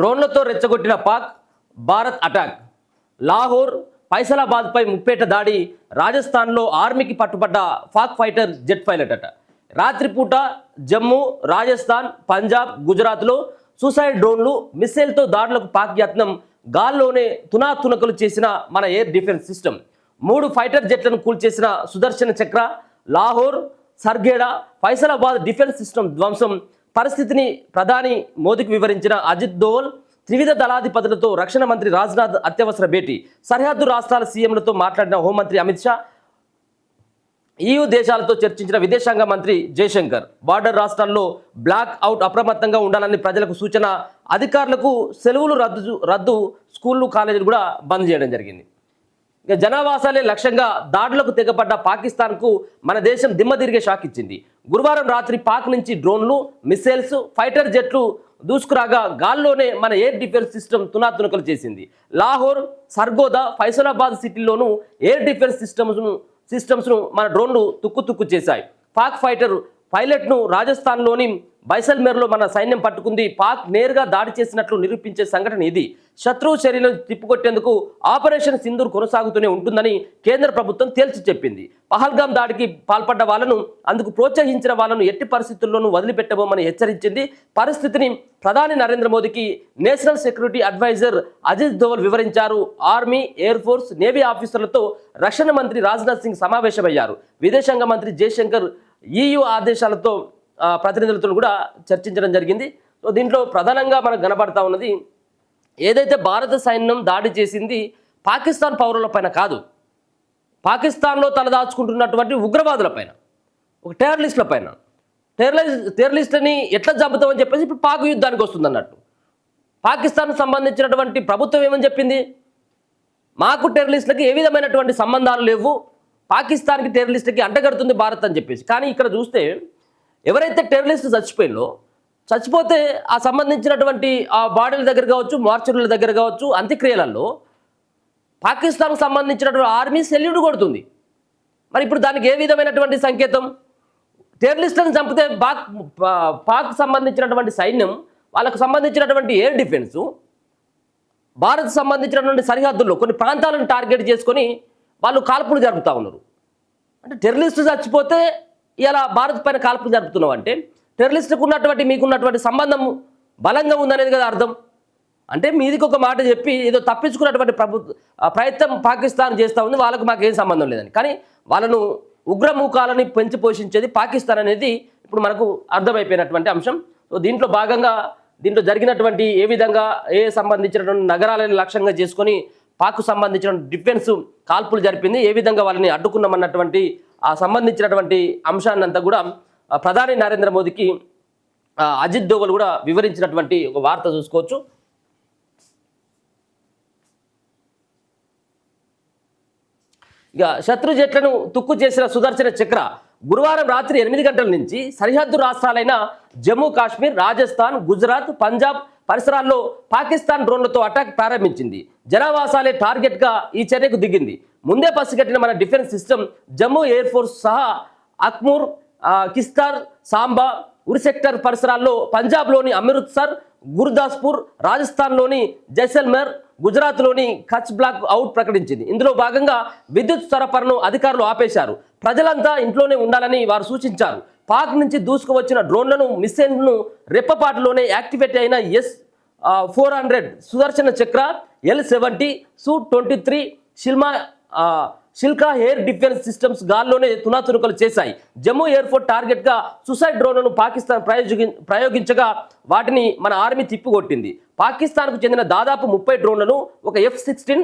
డ్రోన్లతో రెచ్చగొట్టిన పాక్, భారత్ అటాక్. లాహోర్, ఫైసలాబాద్పై ముప్పేట దాడి. రాజస్థాన్లో ఆర్మీకి పట్టుబడ్డ పాక్ ఫైటర్ జెట్ పైలట్ అట. రాత్రిపూట జమ్మూ, రాజస్థాన్, పంజాబ్, గుజరాత్లో సూసైడ్ డ్రోన్లు, మిస్సైల్తో దాడులకు పాక్ యత్నం. గాల్లోనే తునాతునకలు చేసిన మన ఎయిర్ డిఫెన్స్ సిస్టమ్. 3 ఫైటర్ జెట్లను కూల్చేసిన సుదర్శన చక్ర. లాహోర్, సర్గేడా, ఫైసలాబాద్ డిఫెన్స్ సిస్టమ్ ధ్వంసం. పరిస్థితిని ప్రధాని మోదీకి వివరించిన అజిత్ దోవల్. త్రివిధ దళాధిపతులతో రక్షణ మంత్రి రాజ్నాథ్ అత్యవసర భేటీ. సరిహద్దు రాష్ట్రాల సీఎంలతో మాట్లాడిన హోంమంత్రి అమిత్ షా. EU దేశాలతో చర్చించిన విదేశాంగ మంత్రి జయశంకర్. బార్డర్ రాష్ట్రాల్లో బ్లాక్ అవుట్, అప్రమత్తంగా ఉండాలని ప్రజలకు సూచన. అధికారులకు సెలవులు రద్దు. స్కూళ్ళు, కాలేజీలు కూడా బంద్ చేయడం జరిగింది. ఇక జనావాసాలే లక్ష్యంగా దాడులకు తెగపడ్డ పాకిస్తాన్కు మన దేశం దిమ్మ తిరిగే షాక్ ఇచ్చింది. గురువారం రాత్రి పాక్ నుంచి డ్రోన్లు, మిస్సైల్స్, ఫైటర్ జెట్లు దూసుకురాగా గాల్లోనే మన ఎయిర్ డిఫెన్స్ సిస్టమ్ తునాతునకలు చేసింది. లాహోర్, సర్గోదా, ఫైసలాబాద్ సిటీల్లోనూ ఎయిర్ డిఫెన్స్ సిస్టమ్స్ను మన డ్రోన్లు తుక్కు చేశాయి. పాక్ ఫైటర్ పైలట్ను రాజస్థాన్లోని బైసల్మేర్లో మన సైన్యం పట్టుకుంది. పాక్ నేరుగా దాడి చేసినట్లు నిరూపించే సంఘటన ఇది. శత్రువు చర్యలను తిప్పికొట్టేందుకు ఆపరేషన్ సింధూర్ కొనసాగుతూనే ఉంటుందని కేంద్ర ప్రభుత్వం తేల్చి చెప్పింది. పహల్గాం దాడికి పాల్పడ్డ వాళ్ళను, అందుకు ప్రోత్సహించిన వాళ్ళను ఎట్టి పరిస్థితుల్లోనూ వదిలిపెట్టబోమని హెచ్చరించింది. పరిస్థితిని ప్రధాని నరేంద్ర మోదీకి national security adviser Ajit Doval వివరించారు. ఆర్మీ, ఎయిర్ ఫోర్స్, నేవీ ఆఫీసర్లతో రక్షణ మంత్రి రాజ్నాథ్ సింగ్ సమావేశమయ్యారు. విదేశాంగ మంత్రి జయశంకర్ EU ఆదేశాలతో ప్రతినిధులతో కూడా చర్చించడం జరిగింది. సో దీంట్లో ప్రధానంగా మనకు కనబడతా ఉన్నది, ఏదైతే భారత సైన్యం దాడి చేసింది పాకిస్తాన్ పౌరులపైన కాదు, పాకిస్తాన్లో తలదాచుకుంటున్నటువంటి ఉగ్రవాదులపైన, ఒక టెర్రరిస్టులపైన. టెర్రరిస్టులని ఎట్లా చంపుతామని చెప్పేసి ఇప్పుడు పాక్ యుద్ధానికి వస్తుంది అన్నట్టు. పాకిస్తాన్కు సంబంధించినటువంటి ప్రభుత్వం ఏమని చెప్పింది, మాకు టెర్రరిస్టులకి ఏ విధమైనటువంటి సంబంధాలు లేవు, పాకిస్తాన్కి టెర్రరిస్టులకి అంటగడుతుంది భారత్ అని చెప్పేసి. కానీ ఇక్కడ చూస్తే ఎవరైతే టెర్రరిస్టు చచ్చిపోతే ఆ సంబంధించినటువంటి ఆ బాడీల దగ్గర కావచ్చు, మార్చురీల దగ్గర కావచ్చు, అంత్యక్రియలలో పాకిస్తాన్కు సంబంధించినటువంటి ఆర్మీ సెల్యూట్ కొడుతుంది. మరి ఇప్పుడు దానికి ఏ విధమైనటువంటి సంకేతం? టెర్రరిస్టులను చంపితే పాక్ సంబంధించినటువంటి సైన్యం, వాళ్ళకు సంబంధించినటువంటి ఎయిర్ డిఫెన్సు, భారత్ సంబంధించినటువంటి సరిహద్దుల్లో కొన్ని ప్రాంతాలను టార్గెట్ చేసుకొని వాళ్ళు కాల్పులు జరుపుతూ ఉన్నారు. అంటే టెర్రరిస్టు చచ్చిపోతే ఇలా భారత్ పైన కాల్పులు జరుపుతున్నాం అంటే టెర్రరిస్టుకు ఉన్నటువంటి మీకున్నటువంటి సంబంధం బలంగా ఉందనేది కదా అర్థం. అంటే మీదికి ఒక మాట చెప్పి ఏదో తప్పించుకున్నటువంటి ప్రయత్నం పాకిస్తాన్ చేస్తూ ఉంది, వాళ్ళకు మాకేం సంబంధం లేదని. కానీ వాళ్ళను ఉగ్రమూకాలని పెంచి పోషించేది పాకిస్తాన్ అనేది ఇప్పుడు మనకు అర్థమైపోయినటువంటి అంశం. సో దీంట్లో భాగంగా దీంట్లో జరిగినటువంటి ఏ విధంగా సంబంధించినటువంటి నగరాలను లక్ష్యంగా చేసుకొని పాక్కు సంబంధించిన డిఫెన్స్ కాల్పులు జరిపింది, ఏ విధంగా వాళ్ళని అడ్డుకున్నామన్నటువంటి ఆ సంబంధించినటువంటి అంశాన్ని అంతా కూడా ప్రధాని నరేంద్ర మోదీకి అజిత్ దోవల్ కూడా వివరించినటువంటి ఒక వార్త చూసుకోవచ్చు. ఇక శత్రు జెట్లను తుక్కు చేసిన సుదర్శన చక్ర గురువారం రాత్రి 8 గంటల నుంచి సరిహద్దు రాష్ట్రాలైన జమ్మూ కాశ్మీర్, రాజస్థాన్, గుజరాత్, పంజాబ్ పరిసరాల్లో పాకిస్తాన్ డ్రోన్లతో అటాక్ ప్రారంభించింది. జనావాసాలే టార్గెట్గా ఈ చర్యకు దిగింది. ముందే పసిగట్టిన మన defence system Jammu air force సహా అక్మూర్, కిస్తార్, సాంబా, ఉరి సెక్టర్ పరిసరాల్లో, పంజాబ్లోని అమృత్సర్, గుర్దాస్పూర్, రాజస్థాన్లోని జైసల్మేర్, గుజరాత్లోని కచ్ బ్లాక్ అవుట్ ప్రకటించింది. ఇందులో భాగంగా విద్యుత్ సరఫరాను అధికారులు ఆపేశారు. ప్రజలంతా ఇంట్లోనే ఉండాలని వారు సూచించారు. పాక్ నుంచి దూసుకువచ్చిన డ్రోన్లను, మిస్సైల్ను రెప్పపాటులోనే యాక్టివేట్ అయిన S-400 సుదర్శన చక్ర, L-70, Su-23 షిల్కా air defence systems గాల్లోనే తునాతునకలు చేశాయి. జమ్మూ ఎయిర్పోర్ట్ టార్గెట్గా సూసైడ్ డ్రోన్లను పాకిస్తాన్ ప్రయోగించగా వాటిని మన ఆర్మీ తిప్పికొట్టింది. పాకిస్తాన్కు చెందిన దాదాపు 30 డ్రోన్లను, ఒక F-16,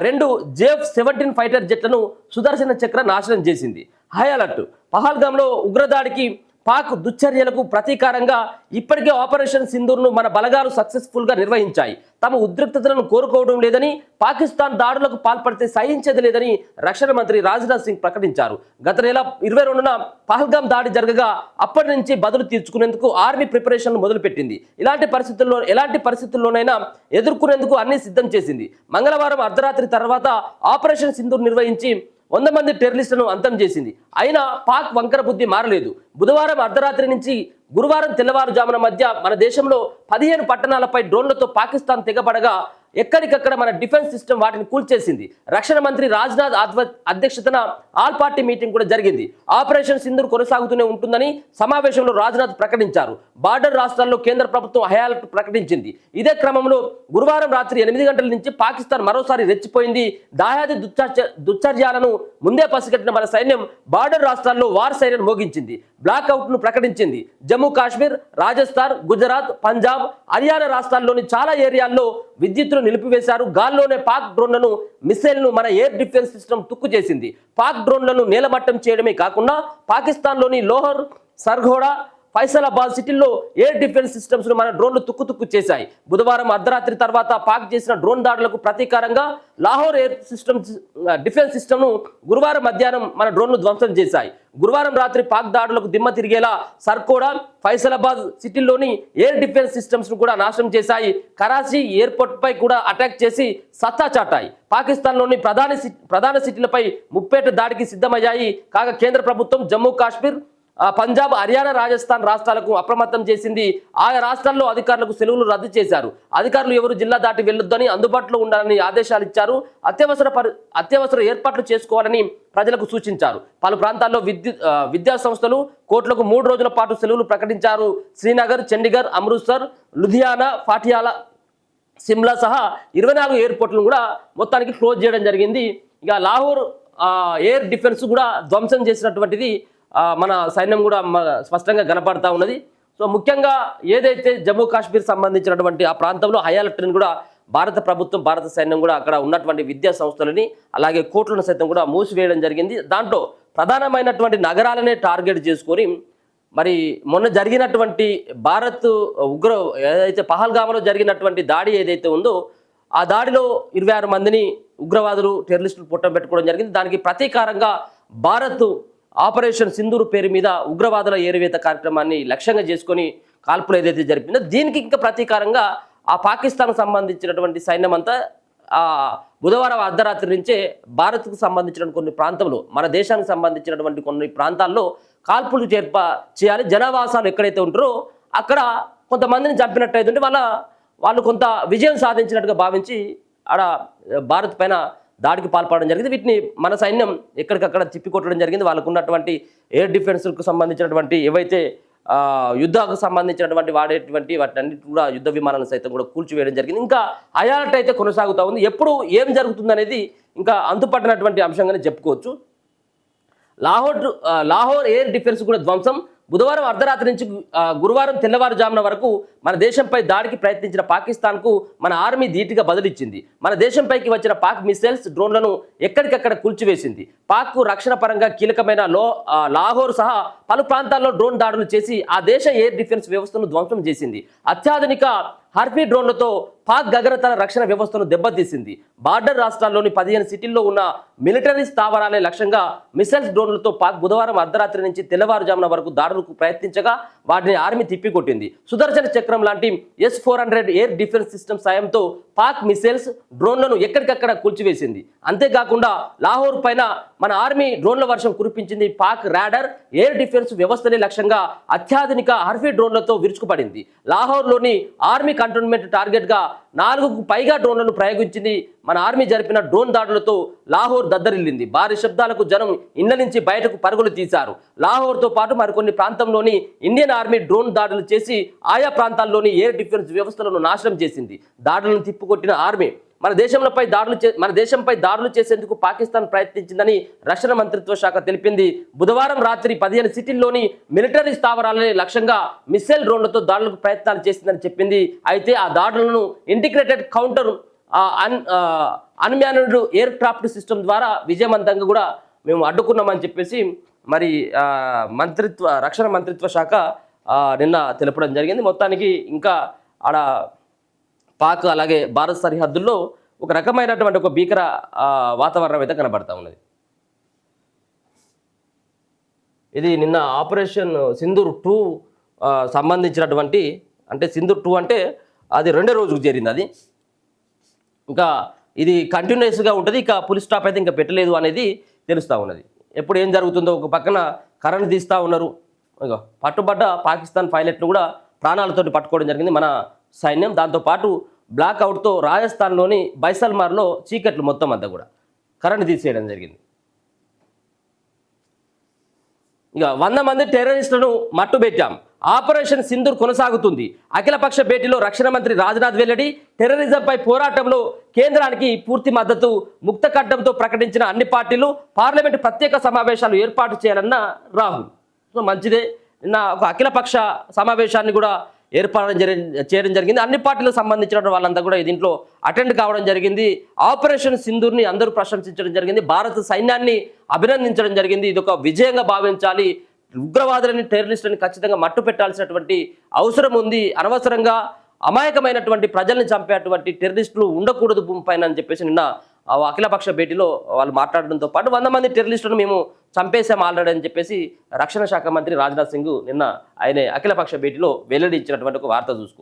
2 JF-17 ఫైటర్ జెట్లను సుదర్శన చక్ర నాశనం చేసింది. High alert. పహల్గాంలో ఉగ్రదాడికి, పాక్ దుశ్చర్యలకు ప్రతీకారంగా ఇప్పటికే ఆపరేషన్ సింధూర్ను మన బలగాలు సక్సెస్ఫుల్గా నిర్వహించాయి. తమ ఉద్రిక్తతలను కోరుకోవడం లేదని, పాకిస్తాన్ దాడులకు పాల్పడితే సహించేది లేదని రక్షణ మంత్రి రాజ్నాథ్ సింగ్ ప్రకటించారు. గత నెల 22న పహల్గాం దాడి జరగగా అప్పటి నుంచి బదులు తీర్చుకునేందుకు ఆర్మీ ప్రిపరేషన్ మొదలుపెట్టింది. ఎలాంటి పరిస్థితుల్లోనైనా ఎదుర్కొనేందుకు అన్ని సిద్ధం చేసింది. మంగళవారం అర్ధరాత్రి తర్వాత ఆపరేషన్ సింధూర్ నిర్వహించి 100 మంది టెర్రరిస్టులను అంతం చేసింది. అయినా పాక్ వంకర బుద్ధి మారలేదు. బుధవారం అర్ధరాత్రి నుంచి గురువారం తెల్లవారుజామున మధ్య మన దేశంలో 15 పట్టణాలపై డ్రోన్లతో పాకిస్తాన్ తెగబడగా ఎక్కడికక్కడ మన డిఫెన్స్ సిస్టమ్ వాటిని కూల్చేసింది. రక్షణ మంత్రి రాజ్నాథ్ అధ్యక్షతన ఆల్ పార్టీ మీటింగ్ కూడా జరిగింది. ఆపరేషన్ సింధూర్ కొనసాగుతూనే ఉంటుందని సమావేశంలో రాజ్నాథ్ ప్రకటించారు. బార్డర్ రాష్ట్రాల్లో కేంద్ర ప్రభుత్వం హై అలర్ట్ ప్రకటించింది. ఇదే క్రమంలో గురువారం రాత్రి 8 గంటల నుంచి పాకిస్తాన్ మరోసారి రెచ్చిపోయింది. దాయాది దుశ్చర్యాలను ముందే పసిగట్టిన మన సైన్యం బార్డర్ రాష్ట్రాల్లో వార్ సైరన్ మోగించింది. బ్లాక్అవుట్ ను ప్రకటించింది. జమ్మూ కాశ్మీర్, రాజస్థాన్, గుజరాత్, పంజాబ్, హర్యానా రాష్ట్రాల్లోని చాలా ఏరియాల్లో విద్యుత్తును నిలిపివేశారు. గాల్లోనే పాక్ డ్రోన్లను, మిసైల్ను మన ఎయిర్ డిఫెన్స్ సిస్టమ్ తుక్కు చేసింది. పాక్ డ్రోన్లను నేలమట్టం చేయడమే కాకుండా పాకిస్తాన్లోని లోహర్, సర్గోడా, ఫైసలాబాద్ సిటీల్లో ఎయిర్ డిఫెన్స్ సిస్టమ్స్ ను మన డ్రోన్లు తుక్కు చేశాయి. బుధవారం అర్ధరాత్రి తర్వాత పాక్ చేసిన డ్రోన్ దాడులకు ప్రతీకారంగా లాహోర్ ఎయిర్ డిఫెన్స్ సిస్టమ్ ను గురువారం మధ్యాహ్నం మన డ్రోన్లు ధ్వంసం చేశాయి. గురువారం రాత్రి పాక్ దాడులకు దిమ్మ తిరిగేలా సర్కోడా, ఫైసలాబాద్ సిటీల్లోని ఎయిర్ డిఫెన్స్ సిస్టమ్స్ ను కూడా నాశనం చేశాయి. కరాచీ ఎయిర్పోర్ట్ పై కూడా అటాక్ చేసి సత్తా చాటాయి. పాకిస్తాన్లోని ప్రధాన సిటీలపై ముప్పేట దాడికి సిద్ధమయ్యాయి. కాగా కేంద్ర ప్రభుత్వం జమ్మూ కాశ్మీర్, పంజాబ్, హర్యానా, రాజస్థాన్ రాష్ట్రాలకు అప్రమత్తం చేసింది. ఆయా రాష్ట్రాల్లో అధికారులకు సెలవులు రద్దు చేశారు. అధికారులు ఎవరు జిల్లా దాటి వెళ్లొద్దని, అందుబాటులో ఉండాలని ఆదేశాలు ఇచ్చారు. అత్యవసర ఏర్పాట్లు చేసుకోవాలని ప్రజలకు సూచించారు. పలు ప్రాంతాల్లో విద్యా సంస్థలు, కోర్టులకు 3 రోజుల పాటు సెలవులు ప్రకటించారు. శ్రీనగర్, చండీగఢ్, అమృత్సర్, లుధియానా, పాటియాలా, సిమ్లా సహా 24 ఎయిర్పోర్ట్లను కూడా మొత్తానికి క్లోజ్ చేయడం జరిగింది. ఇక లాహోర్ ఎయిర్ డిఫెన్స్ కూడా ధ్వంసం చేసినటువంటిది మన సైన్యం కూడా స్పష్టంగా కనపడతా ఉన్నది. సో ముఖ్యంగా ఏదైతే జమ్మూ కాశ్మీర్ సంబంధించినటువంటి ఆ ప్రాంతంలో హై అలర్ట్ని కూడా భారత ప్రభుత్వం, భారత సైన్యం కూడా అక్కడ ఉన్నటువంటి విద్యా సంస్థలని అలాగే కోర్టులను సైతం కూడా మూసివేయడం జరిగింది. దాంట్లో ప్రధానమైనటువంటి నగరాలనే టార్గెట్ చేసుకొని మరి మొన్న జరిగినటువంటి భారత్ ఏదైతే పహల్గామ్లో జరిగినటువంటి దాడి ఏదైతే ఉందో ఆ దాడిలో 26 మందిని ఉగ్రవాదులు, టెర్రరిస్టులు పొట్టం పెట్టుకోవడం జరిగింది. దానికి ప్రతీకారంగా భారత్ ఆపరేషన్ సింధూర్ పేరు మీద ఉగ్రవాదుల ఏరువేత కార్యక్రమాన్ని లక్ష్యంగా చేసుకొని కాల్పులు ఏదైతే జరిపిందో దీనికి ఇంకా ప్రతీకారంగా ఆ పాకిస్తాన్కు సంబంధించినటువంటి సైన్యం అంతా బుధవారం అర్ధరాత్రి నుంచే భారత్కు సంబంధించిన కొన్ని ప్రాంతంలో, మన దేశానికి సంబంధించినటువంటి కొన్ని ప్రాంతాల్లో కాల్పులు చేయాలి. జనావాసాలు ఎక్కడైతే ఉంటారో అక్కడ కొంతమందిని చంపినట్టయితే వాళ్ళు కొంత విజయం సాధించినట్టుగా భావించి ఆడ భారత్ పైన దాడికి పాల్పడడం జరిగింది. వీటిని మన సైన్యం ఎక్కడికక్కడ తిప్పికొట్టడం జరిగింది. వాళ్ళకు ఉన్నటువంటి ఎయిర్ డిఫెన్స్కు సంబంధించినటువంటి ఏవైతే యుద్ధాలకు సంబంధించినటువంటి వాడేటువంటి వాటన్నిటి కూడా యుద్ధ విమానాలను సైతం కూడా కూల్చివేయడం జరిగింది. ఇంకా అయాలర్ట్ అయితే కొనసాగుతూ ఉంది. ఎప్పుడు ఏం జరుగుతుంది అనేది ఇంకా అంతుపట్టినటువంటి అంశంగానే చెప్పుకోవచ్చు. లాహోర్ ఎయిర్ డిఫెన్స్ కూడా ధ్వంసం. బుధవారం అర్ధరాత్రి నుంచి గురువారం తెల్లవారుజామున వరకు మన దేశంపై దాడికి ప్రయత్నించిన పాకిస్తాన్కు మన ఆర్మీ ధీటుగా బదులిచ్చింది. మన దేశంపైకి వచ్చిన పాక్ మిసైల్స్, డ్రోన్లను ఎక్కడికక్కడ కూల్చివేసింది. పాక్కు రక్షణ పరంగా కీలకమైన లాహోర్ సహా పలు ప్రాంతాల్లో డ్రోన్ దాడులు చేసి ఆ దేశ ఎయిర్ డిఫెన్స్ వ్యవస్థను ధ్వంసం చేసింది. అత్యాధునిక హార్పీ డ్రోన్లతో పాక్ గగనతల రక్షణ వ్యవస్థను దెబ్బతీసింది. బార్డర్ రాష్ట్రాల్లోని 15 సిటీల్లో ఉన్న మిలిటరీ స్థావరాలే లక్ష్యంగా మిసైల్స్, డ్రోన్లతో పాక్ బుధవారం అర్ధరాత్రి నుంచి తెల్లవారుజామున వరకు దాడులకు ప్రయత్నించగా వాటిని ఆర్మీ తిప్పికొట్టింది. సుదర్శన చక్రం లాంటి S-400 ఎయిర్ డిఫెన్స్ సిస్టమ్ సాయంతో పాక్ మిసైల్స్, డ్రోన్లను ఎక్కడికక్కడ కూల్చివేసింది. అంతేకాకుండా లాహోర్ పైన మన ఆర్మీ డ్రోన్ల వర్షం కురిపించింది. పాక్ రాడర్, ఎయిర్ డిఫెన్స్ వ్యవస్థనే లక్ష్యంగా అత్యాధునిక హార్పీ డ్రోన్లతో విరుచుకుపడింది. లాహోర్లోని ఆర్మీ కంటోన్మెంట్ టార్గెట్ గా 4కు పైగా డ్రోన్లను ప్రయోగించింది. మన ఆర్మీ జరిపిన డ్రోన్ దాడులతో లాహోర్ దద్దరిల్లింది. భారీ శబ్దాలకు జనం ఇళ్ల నుంచి బయటకు పరుగులు తీశారు. లాహోర్తో పాటు మరికొన్ని ప్రాంతంలోని ఇండియన్ ఆర్మీ డ్రోన్ దాడులు చేసి ఆయా ప్రాంతాల్లోని ఎయిర్ డిఫెన్స్ వ్యవస్థలను నాశనం చేసింది. దాడులను తిప్పుకొట్టిన ఆర్మీ మన దేశంపై దాడులు చేసేందుకు పాకిస్తాన్ ప్రయత్నించిందని రక్షణ మంత్రిత్వ శాఖ తెలిపింది. బుధవారం రాత్రి 15 సిటీల్లోని మిలిటరీ స్థావరాలనే లక్ష్యంగా మిసైల్ డ్రోన్లతో దాడులకు ప్రయత్నాలు చేసిందని చెప్పింది. అయితే ఆ దాడులను integrated counter unmanned air craft system ద్వారా విజయవంతంగా కూడా మేము అడ్డుకున్నామని చెప్పేసి మరి రక్షణ మంత్రిత్వ శాఖ నిన్న తెలపడం జరిగింది. మొత్తానికి ఇంకా ఆడ పాక్ అలాగే భారత్ సరిహద్దుల్లో ఒక రకమైనటువంటి ఒక భీకర వాతావరణం అయితే కనబడతా ఉన్నది. ఇది నిన్న ఆపరేషన్ సింధూర్ 2 సంబంధించినటువంటి, అంటే సింధూర్ 2 అంటే అది 2వ రోజుకు చేరింది. అది ఇంకా ఇది కంటిన్యూస్గా ఉంటుంది. ఇక ఫుల్ స్టాప్ అయితే ఇంకా పెట్టలేదు అనేది తెలుస్తూ ఉన్నది. ఎప్పుడు ఏం జరుగుతుందో ఒక పక్కన కరెంట్ తీస్తూ ఉన్నారు. ఇగో పట్టుబడ్డ పాకిస్తాన్ పైలట్ను కూడా ప్రాణాలతోటి పట్టుకోవడం జరిగింది మన సైన్యం. దాంతోపాటు బ్లాక్అవుట్తో రాజస్థాన్లోని బైసల్మార్లో చీకట్లు మొత్తం అంతా కూడా కరెంట్ తీసేయడం జరిగింది. ఇక 100 మంది టెర్రరిస్టులను మట్టుబెట్టాం. ఆపరేషన్ సింధూర్ కొనసాగుతుంది. అఖిలపక్ష భేటీలో రక్షణ మంత్రి రాజ్నాథ్ వెల్లడి. టెర్రరిజంపై పోరాటంలో కేంద్రానికి పూర్తి మద్దతు. ముక్త ఖడ్డంతో ప్రకటించిన అన్ని పార్టీలు పార్లమెంటు ప్రత్యేక సమావేశాలు ఏర్పాటు చేయాలన్న రాహుల్. సో మంచిదే. నిన్న ఒక అఖిలపక్ష సమావేశాన్ని కూడా ఏర్పాటు చేయడం జరిగింది. అన్ని పార్టీలకు సంబంధించిన వాళ్ళంతా కూడా దీంట్లో అటెండ్ కావడం జరిగింది. ఆపరేషన్ సింధూర్ని అందరూ ప్రశంసించడం జరిగింది. భారత సైన్యాన్ని అభినందించడం జరిగింది. ఇది ఒక విజయంగా భావించాలి. ఉగ్రవాదులని టెర్రరిస్టులని ఖచ్చితంగా మట్టు పెట్టాల్సినటువంటి అవసరం ఉంది. అనవసరంగా అమాయకమైనటువంటి ప్రజల్ని చంపేటువంటి టెర్రరిస్టులు ఉండకూడదు భూమి పైన అని చెప్పేసి నిన్న అఖిలపక్ష భేటీలో వాళ్ళు మాట్లాడడంతో పాటు 100 మంది టెర్రరిస్టులను మేము చంపేశాం ఆల్రెడీ అని చెప్పేసి రక్షణ శాఖ మంత్రి రాజ్నాథ్ సింగ్ నిన్న ఆయన అఖిలపక్ష భేటీలో వెల్లడించినటువంటి ఒక వార్త చూసుకోవచ్చు.